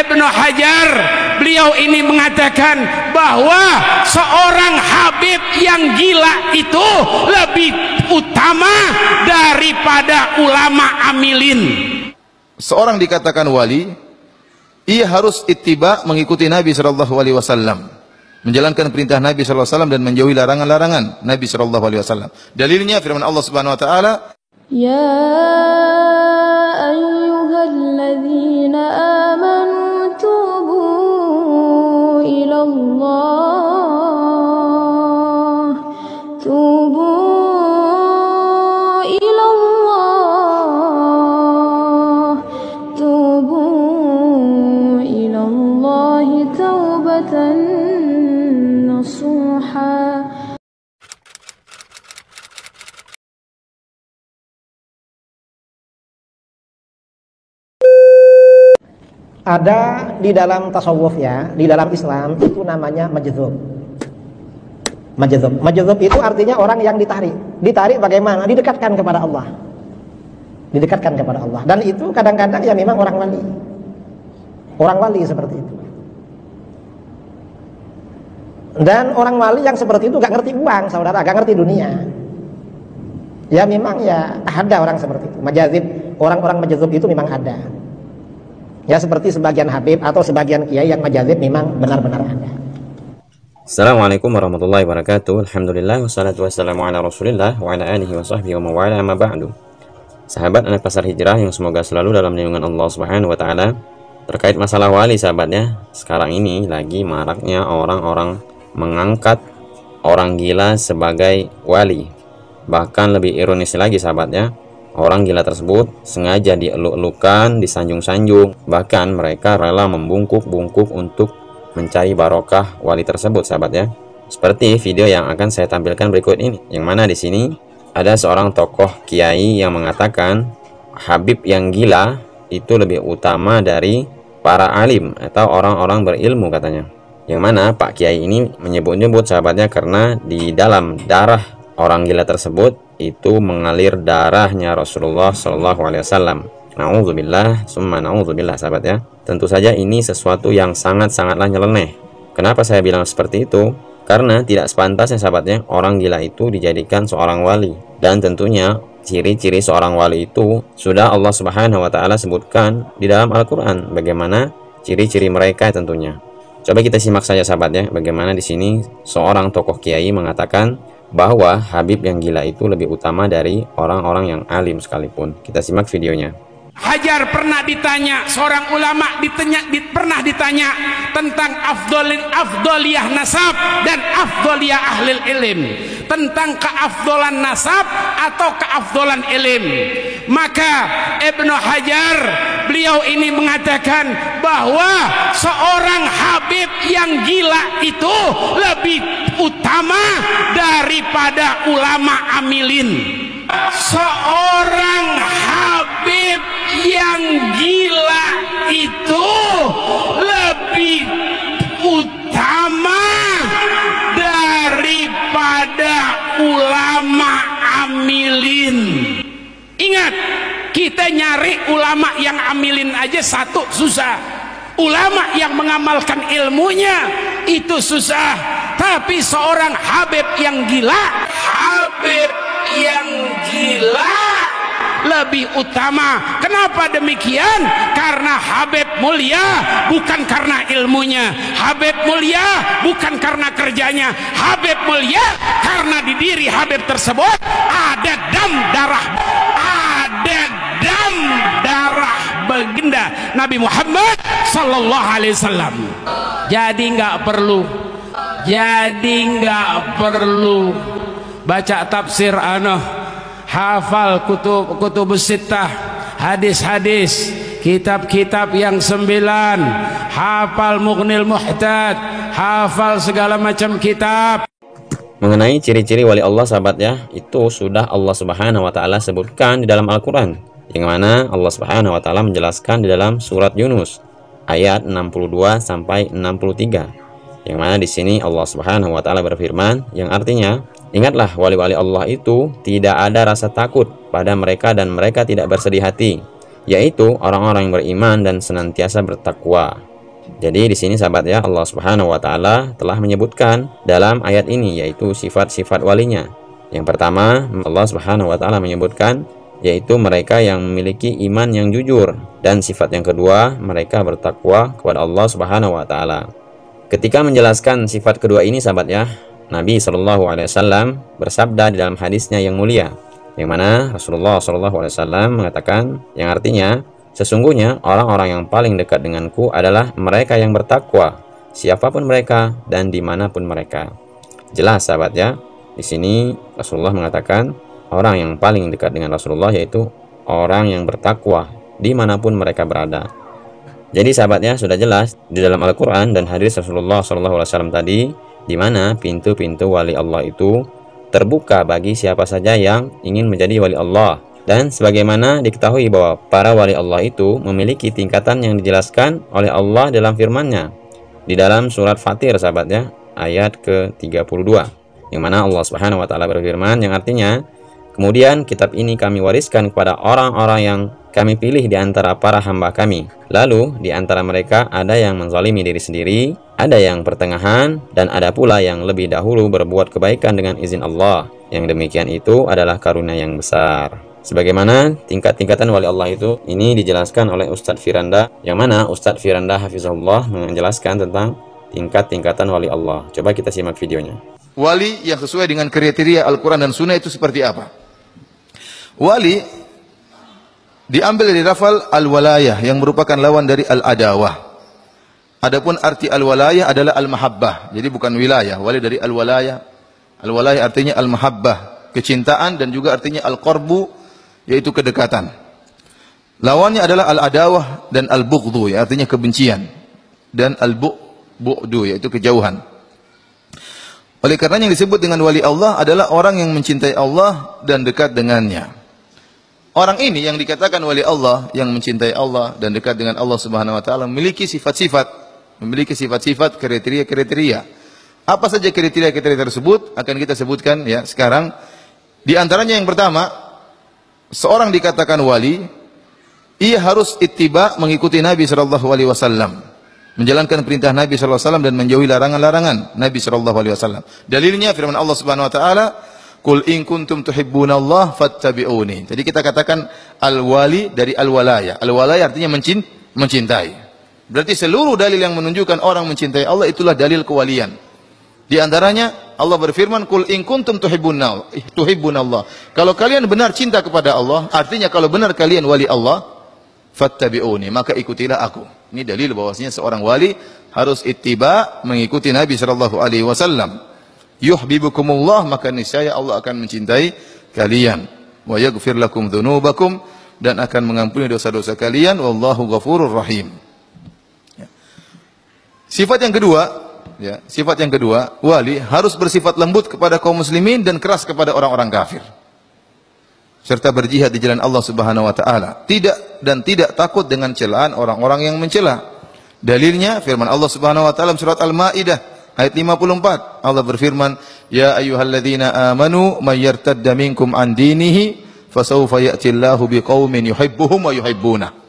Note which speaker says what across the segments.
Speaker 1: Ibnu Hajar, beliau ini mengatakan bahwa seorang Habib yang gila itu lebih utama daripada ulama amilin.
Speaker 2: Seorang dikatakan wali, ia harus ittiba, mengikuti Nabi sallallahu alaihi wasallam, menjalankan perintah Nabi sallallahu alaihi wasallam dan menjauhi larangan-larangan Nabi sallallahu alaihi wasallam. Dalilnya firman Allah Subhanahu wa taala,
Speaker 3: ya ayyuhalladzina amanu tubu ilallah, tubu ilallah, tubu ilallah taubatan nasuha.
Speaker 4: Ada di dalam tasawuf, ya, di dalam Islam itu namanya majdzub. Majdzub itu artinya orang yang ditarik. Ditarik bagaimana? Didekatkan kepada Allah. Didekatkan kepada Allah. Dan itu kadang-kadang ya memang orang wali. Orang wali seperti itu. Dan orang wali yang seperti itu gak ngerti uang, saudara, gak ngerti dunia. Ya memang ya ada orang seperti itu. Majadzub, orang-orang majdzub itu memang ada. Ya seperti sebagian Habib atau sebagian kiai yang majadzub memang benar-benar ada.
Speaker 5: Assalamualaikum warahmatullahi wabarakatuh. Alhamdulillah wassalatu wassalamu ala Rasulillah wa ala alihi wa sahbihi wa mawala amma ba'du. Sahabat anak pasar hijrah yang semoga selalu dalam lindungan Allah Subhanahu wa taala. Terkait masalah wali, sahabatnya, sekarang ini lagi maraknya orang-orang mengangkat orang gila sebagai wali. Bahkan lebih ironis lagi, sahabatnya, orang gila tersebut sengaja dieluk-elukan, disanjung-sanjung, bahkan mereka rela membungkuk-bungkuk untuk mencari barokah wali tersebut, sahabat ya. Seperti video yang akan saya tampilkan berikut ini, yang mana di sini ada seorang tokoh kiai yang mengatakan Habib yang gila itu lebih utama dari para alim atau orang-orang berilmu, katanya. Yang mana Pak Kiai ini menyebut-nyebut, sahabatnya, karena di dalam darah orang gila tersebut itu mengalir darahnya Rasulullah Shallallahu Alaihi Wasallam. Nauzubillah, summa nauzubillah, sahabat ya. Tentu saja ini sesuatu yang sangat-sangatlah nyeleneh. Kenapa saya bilang seperti itu? Karena tidak sepantasnya, sahabatnya, orang gila itu dijadikan seorang wali. Dan tentunya ciri-ciri seorang wali itu sudah Allah Subhanahu wa taala sebutkan di dalam Al-Qur'an. Bagaimana ciri-ciri mereka tentunya. Coba kita simak saja, sahabatnya, bagaimana di sini seorang tokoh kiai mengatakan bahwa Habib yang gila itu lebih utama dari orang-orang yang alim sekalipun. Kita simak videonya.
Speaker 1: Hajar pernah ditanya, seorang ulama pernah ditanya tentang afdoliyah nasab dan afdoliyah ahlil ilm, tentang keafdolan nasab atau keafdolan ilm. Maka Ibnu Hajar, beliau ini mengatakan bahwa seorang Habib yang gila itu lebih utama daripada ulama amilin. Seorang Habib yang gila itu lebih utama daripada ulama amilin. Ingat, kita nyari ulama yang amilin aja satu susah. Ulama yang mengamalkan ilmunya itu susah. Tapi seorang Habib yang gila, Habib yang gila lebih utama. Kenapa demikian? Karena Habib mulia bukan karena ilmunya, Habib mulia bukan karena kerjanya, Habib mulia karena di diri Habib tersebut ada dam darah baginda Nabi Muhammad sallallahu alaihi wasallam. Jadi nggak perlu baca tafsir hafal kutub sittah, hadis-hadis, kitab-kitab yang 9, hafal Mughnil Muhtaj, hafal segala macam kitab.
Speaker 5: Mengenai ciri-ciri wali Allah, sahabat ya, itu sudah Allah Subhanahu wa taala sebutkan di dalam Al-Qur'an, yang mana Allah Subhanahu wa taala menjelaskan di dalam surat Yunus ayat 62 sampai 63. Yang mana di sini Allah Subhanahu wa taala berfirman, yang artinya, ingatlah wali-wali Allah itu tidak ada rasa takut pada mereka dan mereka tidak bersedih hati, yaitu orang-orang yang beriman dan senantiasa bertakwa. Jadi di sini sahabat ya, Allah Subhanahu wa taala telah menyebutkan dalam ayat ini yaitu sifat-sifat walinya. Yang pertama, Allah Subhanahu wa taala menyebutkan yaitu mereka yang memiliki iman yang jujur, dan sifat yang kedua, mereka bertakwa kepada Allah Subhanahu wa taala. Ketika menjelaskan sifat kedua ini sahabat ya, Nabi Shallallahu alaihi wasallam bersabda di dalam hadisnya yang mulia, yang mana Rasulullah Shallallahu alaihi wasallam mengatakan yang artinya, sesungguhnya orang-orang yang paling dekat denganku adalah mereka yang bertakwa, siapapun mereka dan dimanapun mereka. Jelas sahabat ya, di sini Rasulullah mengatakan orang yang paling dekat dengan Rasulullah yaitu orang yang bertakwa dimanapun mereka berada. Jadi sahabatnya sudah jelas di dalam Al-Quran dan hadis Rasulullah SAW tadi, di mana pintu-pintu wali Allah itu terbuka bagi siapa saja yang ingin menjadi wali Allah. Dan sebagaimana diketahui bahwa para wali Allah itu memiliki tingkatan yang dijelaskan oleh Allah dalam firman-Nya di dalam surat Fatir sahabatnya ayat ke-32, yang mana Allah Subhanahu wa taala berfirman yang artinya, kemudian kitab ini kami wariskan kepada orang-orang yang kami pilih di antara para hamba kami. Lalu di antara mereka ada yang menzalimi diri sendiri, ada yang pertengahan, dan ada pula yang lebih dahulu berbuat kebaikan dengan izin Allah. Yang demikian itu adalah karunia yang besar. Sebagaimana tingkat-tingkatan wali Allah itu, ini dijelaskan oleh Ustadz Firanda, yang mana Ustadz Firanda hafizahullah menjelaskan tentang tingkat-tingkatan wali Allah. Coba kita simak videonya.
Speaker 2: Wali yang sesuai dengan kriteria Al-Quran dan Sunnah itu seperti apa? Wali diambil dari lafal al-walayah yang merupakan lawan dari al-adawah. Adapun arti al-walayah adalah al-mahabbah. Jadi bukan wilayah, wali dari al-walayah. Al-walayah artinya al-mahabbah, kecintaan, dan juga artinya al-qarbu, yaitu kedekatan. Lawannya adalah al-adawah dan al-bughdhu, ya, artinya kebencian, dan al-bu'du, yaitu kejauhan. Oleh karena yang disebut dengan wali Allah adalah orang yang mencintai Allah dan dekat dengannya. Orang ini yang dikatakan wali Allah, yang mencintai Allah dan dekat dengan Allah Subhanahu wa taala, memiliki sifat-sifat, kriteria-kriteria. Apa saja kriteria-kriteria tersebut akan kita sebutkan ya sekarang. Di antaranya yang pertama, seorang dikatakan wali, ia harus ittiba, mengikuti Nabi sallallahu alaihi wasallam, menjalankan perintah Nabi sallallahu alaihi wasallam dan menjauhi larangan-larangan Nabi sallallahu alaihi wasallam. Dalilnya firman Allah Subhanahu wa taala, "Qul in kuntum tuhibbunallah fattabi'uni." Jadi kita katakan al-wali dari al-walayah. Al-walayah artinya mencintai. Berarti seluruh dalil yang menunjukkan orang mencintai Allah itulah dalil kewalian. Di antaranya Allah berfirman, "Qul in kuntum tuhibbunallah." Kalau kalian benar cinta kepada Allah, artinya kalau benar kalian wali Allah, fattabi'uni, maka ikutilah aku. Ini dalil bahwasanya seorang wali harus ittiba, mengikuti Nabi sallallahu alaihi wasallam. Yuhibbukumullah, maka niscaya Allah akan mencintai kalian. Wa yaghfir lakum dzunubakum, dan akan mengampuni dosa-dosa kalian. Wallahu ghafurur rahim. Ya. Sifat yang kedua, wali harus bersifat lembut kepada kaum muslimin dan keras kepada orang-orang kafir, serta berjihad di jalan Allah Subhanahu wa taala. Tidak takut dengan celaan orang-orang yang mencela. Dalilnya firman Allah Subhanahu wa taala surat Al-Maidah ayat 54. Allah berfirman, "Ya ayyuhalladzina amanu may yartadda minkum an dinihi fasawfa ya'tillahu biqaumin yuhibbuhum wa yuhibbuna."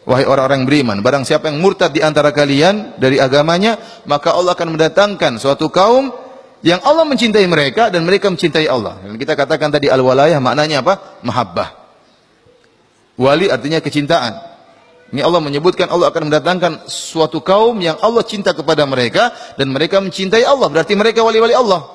Speaker 2: Wahai orang-orang yang beriman, barang siapa yang murtad di antara kalian dari agamanya, maka Allah akan mendatangkan suatu kaum yang Allah mencintai mereka dan mereka mencintai Allah. Dan kita katakan tadi al-walayah maknanya apa? Mahabbah. Wali artinya kecintaan. Ini Allah menyebutkan Allah akan mendatangkan suatu kaum yang Allah cinta kepada mereka dan mereka mencintai Allah. Berarti mereka wali-wali Allah.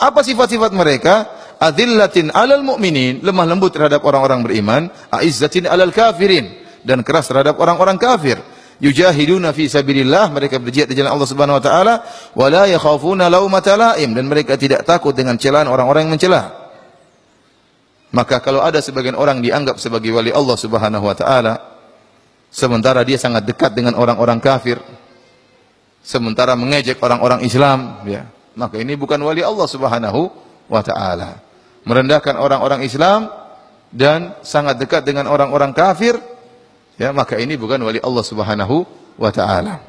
Speaker 2: Apa sifat-sifat mereka? Adillatin 'alal mu'minin, lemah lembut terhadap orang-orang beriman, aizzatin 'alal kafirin, dan keras terhadap orang-orang kafir. Yujahiduna fi sabilillah, mereka berjihad di jalan Allah Subhanahu wa taala, wa la yakhafuna laumata laim, dan mereka tidak takut dengan celaan orang-orang yang mencela. Maka kalau ada sebagian orang dianggap sebagai wali Allah Subhanahu wa taala, sementara dia sangat dekat dengan orang-orang kafir, sementara mengejek orang-orang Islam, ya, maka ini bukan wali Allah Subhanahu wa taala. Merendahkan orang-orang Islam dan sangat dekat dengan orang-orang kafir, ya, maka ini bukan wali Allah Subhanahu wa taala.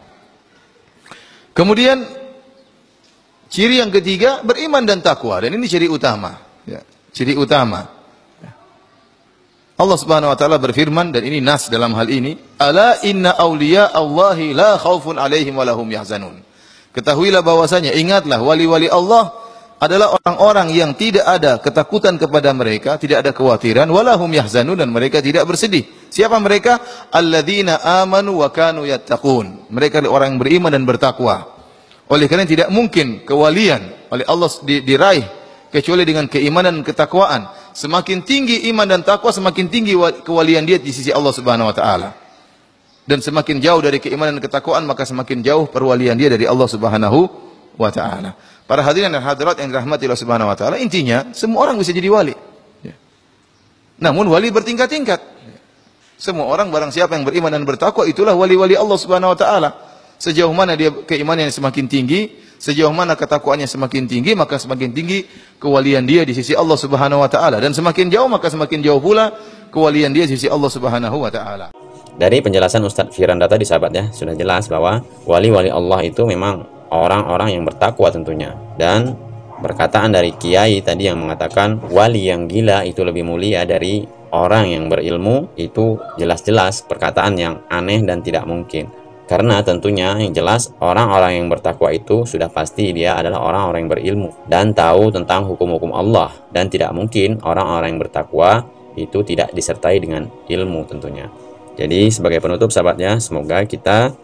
Speaker 2: Kemudian ciri yang ketiga, beriman dan takwa, dan ini ciri utama, ya, ciri utama. Allah Subhanahu wa taala berfirman, dan ini nas dalam hal ini, ala inna awliya Allahi la khaufun alaihim wa lahum yahzanun. Ketahuilah bahwasanya, ingatlah, wali-wali Allah adalah orang-orang yang tidak ada ketakutan kepada mereka, tidak ada kekhawatiran, walahum yahzanun, dan mereka tidak bersedih. Siapa mereka? Alladzina amanu wa kanu yattaqun. Mereka adalah orang yang beriman dan bertakwa. Oleh karena tidak mungkin kewalian oleh Allah diraih kecuali dengan keimanan dan ketakwaan. Semakin tinggi iman dan takwa, semakin tinggi kewalian dia di sisi Allah Subhanahu wa taala. Dan semakin jauh dari keimanan dan ketakwaan, maka semakin jauh perwalian dia dari Allah Subhanahu wa taala. Para hadirin dan hadirat yang dirahmati Allah Subhanahu wa taala, intinya semua orang bisa jadi wali. Namun wali bertingkat-tingkat. Semua orang, barang siapa yang beriman dan bertakwa, itulah wali-wali Allah Subhanahu wa taala. Sejauh mana dia keimanannya semakin tinggi, sejauh mana ketakwaannya semakin tinggi, maka semakin tinggi kewalian dia di sisi Allah Subhanahu wa taala, dan semakin jauh maka semakin jauh pula kewalian dia di sisi Allah Subhanahu wa taala.
Speaker 5: Dari penjelasan Ustadz Firanda tadi sahabat ya, sudah jelas bahwa wali-wali Allah itu memang orang-orang yang bertakwa tentunya. Dan perkataan dari kiai tadi yang mengatakan wali yang gila itu lebih mulia dari orang yang berilmu, itu jelas-jelas perkataan yang aneh dan tidak mungkin. Karena tentunya yang jelas orang-orang yang bertakwa itu sudah pasti dia adalah orang-orang yang berilmu dan tahu tentang hukum-hukum Allah, dan tidak mungkin orang-orang yang bertakwa itu tidak disertai dengan ilmu tentunya. Jadi sebagai penutup sahabatnya, semoga kita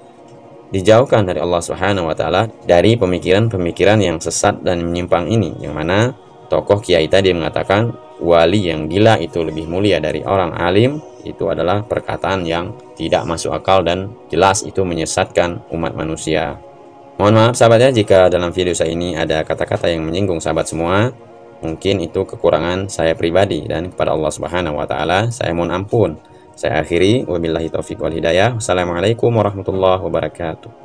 Speaker 5: dijauhkan dari Allah Subhanahu wa taala dari pemikiran-pemikiran yang sesat dan menyimpang ini, yang mana tokoh kiai tadi mengatakan wali yang gila itu lebih mulia dari orang alim. Itu adalah perkataan yang tidak masuk akal dan jelas itu menyesatkan umat manusia. Mohon maaf sahabat ya, jika dalam video saya ini ada kata-kata yang menyinggung sahabat semua. Mungkin itu kekurangan saya pribadi, dan kepada Allah Subhanahu wa taala saya mohon ampun. Saya akhiri, wabillahi taufiq wal hidayah. Wassalamualaikum warahmatullahi wabarakatuh.